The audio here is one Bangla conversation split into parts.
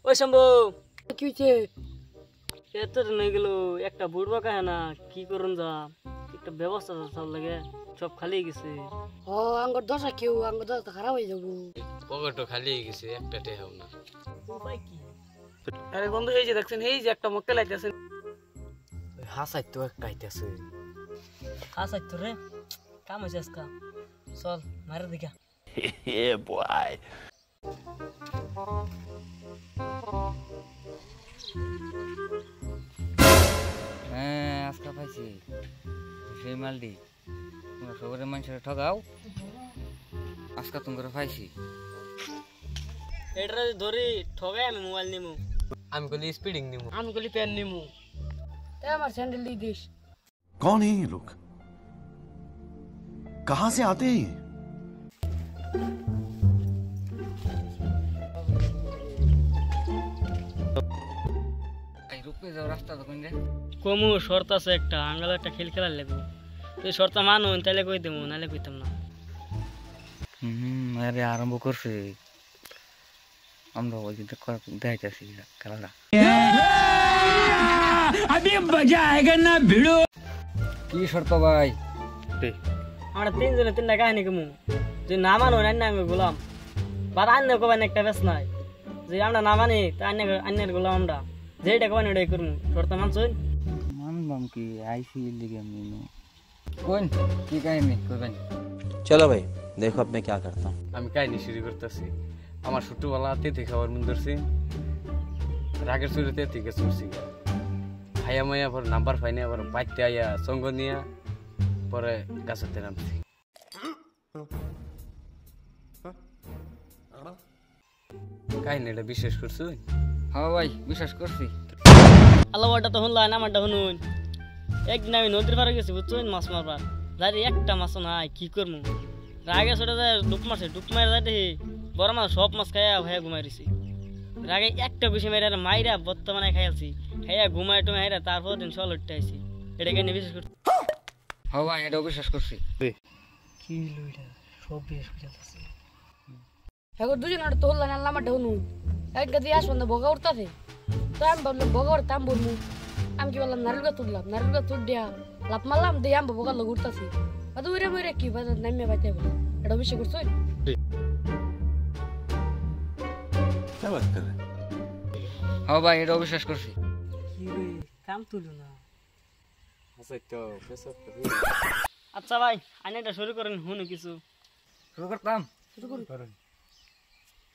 ওই শম্ভু কি হইছে? এত দিন হয়ে গেল একটা বুড়বা কাহে না কি করুন যা একটা ব্যবস্থা সব লাগে সব খালি গেছে। ও আঙ্গুর দশা কেউ আঙ্গুর দশা খারাপ হয়ে যাবো। পকেটও খালি হয়ে গেছে, একটা টেহাও না। উপায় কি? আরে বন্ধু এই যে দেখছেন এই যে একটা মক্কেল আইতাছেন। হাসাই তো একটা আইতাছে। খাস আইতো রে কাম হয়েছে আজকা চল মারে দেখা। Yeah, boy. হ্যাঁ আজকা পাইছি সেই মালটি তোমরা সবারে মানুষের ঠগাও আজকা তোমরা পাইছি এটা ধরি ঠগাই আমি মোবাইল নিমু। আমি কলি স্পিডিং নিমু। আমি কলি পেন নিমু। তাই আমার স্যান্ডেল দিয়ে দিস। कौन है ये लोग? कहां से आते हैं ये? এই রূপে যাও রাস্তা তো কোন রে কমু শর্ত আছে একটা আঙ্গাল একটা খেল খেলার লাগবে তুই শর্ত মানুন তাহলে কই দেবো নাহলে কইতাম না। আরে আরম্ভ করছে আমরা ওই দিন দেখাইতেছি খেলাটা কি শর্ত ভাই? আমরা তিনজনে তিনটা কাহিনী কমু যে না মানো রান্না আমি গোলাম বাদ আন্য কবেন একটা বেশ নাই যে আমরা না মানি তা আন্যের গোলাম আমরা যেটা কবেন ওটাই করবো শর্ত মানছুন। মানবাম কি আইসি লিগে মিনু কোন কি কাহিনী কইবেন? चलो भाई देखो अब मैं क्या करता हूँ। আমি কাহিনী শুরু করতেছি। আমার ছোটবেলা তেতে খাওয়ার মন ধরছি, রাগের চুরিতে থেকে চুরছি, খাইয়া মাইয়া পর নাম্বার পাইনি, আবার বাইতে আইয়া সঙ্গ নিয়া পরে গাছেতে নামছি। কাহিনীটা বিশ্বাস করছো? হ্যাঁ ভাই বিশ্বাস করছি। আল্লাহ ওটা তো শুনলা আমারটা শুনুন। একদিন আমি নদীর পাড়ে গেছি বুঝছেন মাছ মারবার যাই একটা মাছ নাই কি করবো রাগে ছোটা যায় ডুব মারছে ডুব মারে যাই দেখি বড় মাছ সব মাছ খাইয়া ভাইয়া ঘুমাই রয়েছি রাগে একটা বেশি মেরে মাইরা বর্তমানে খাইয়াছি খাইয়া ঘুমাই টুমাই হাইরা তারপর দিন সল উঠতে আইছি এটা কেন বিশ্বাস করছি? হ্যাঁ ভাই এটাও বিশ্বাস করছি। কি লইটা সব বিশ্বাস করতেছি। এখন দুজন আর তো হল্লা না লামাটা হুনু এক গাদি আসবেন না বগা উঠতাছে তো আমি ভাবলাম বগা উঠতে আমি বলবো আমি কি বললাম নারুল গাছ তুললাম নারুল গাছ তুল দিয়া লাভ মারলাম দিয়ে আমি বগা লোক উঠতাছি আর উড়ে মুড়ে কি বাজার নামিয়ে বাইতে বলে এটা বিশ্বাস করছো? क्या बात कर रहे हैं? হ্যাঁ ভাই এটাও বিশ্বাস করছি। কি রে কাম তুলো না। হাসাই তো পেশা আচ্ছা ভাই আইন এটা শুরু করেন হুনু কিছু শুরু করতাম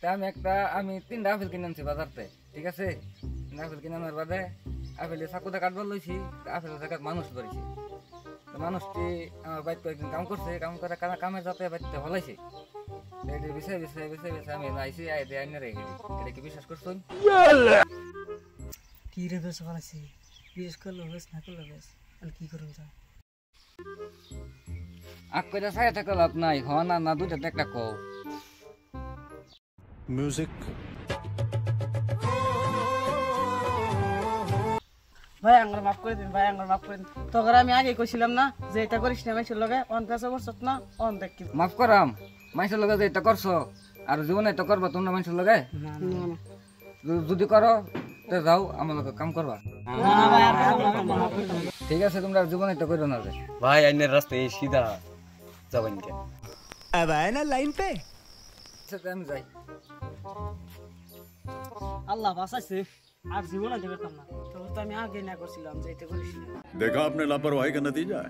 তা আমি তিনটা আপেল কিনে আনছি বাজারতে, ঠিক আছে? আপেল কিনে আনার বাদে আপেলের চাকুটা কাটবার লইছি, আপেলের জায়গায় মানুষ ধরেছি। মানুষটি আমার বাড়িতে একদিন কাম করছে, কাম করে কামের যাতে বাড়িতে হলাইছে বিষয় বিষয় বিষয় বিষয় আমি আইসি আইনে রেখে গেছি। এটা কি বিশ্বাস করছেন? কি রে বেশ ভালো আছি বিশেষ করলো বেশ না করলো বেশ আর কি করুন যা আগ করে ছায়া থাকলে লাভ নাই, হ না না দুইটাতে একটা কও। म्यूजिक ভাই আঙ্গুর মাফ করে দিন, ভাই আঙ্গুর মাফ করে দিন। তখন আমি আগে কইছিলাম না যে এটা করিস না মানুষের লগে অন কাছে বসত না অন দেখ কি মাফ করাম মানুষের লগে যে এটা করছো আর জীবনে এটা করবা তোমরা মানুষের লগে যদি করো তো যাও আমার লগে কাম করবা, ঠিক আছে? তোমরা জীবনে এটা করো না। ভাই আইনের রাস্তা এই সিধা যাবেন কে? अब आए ना लाइन पे। আমি যাই। আল্লাহ বাঁচাইছে আর জীবনে দেখতাম না তো আমি আগে না করছিলাম যে এটা করিস না। देखा आपने लापरवाही का नतीजा है।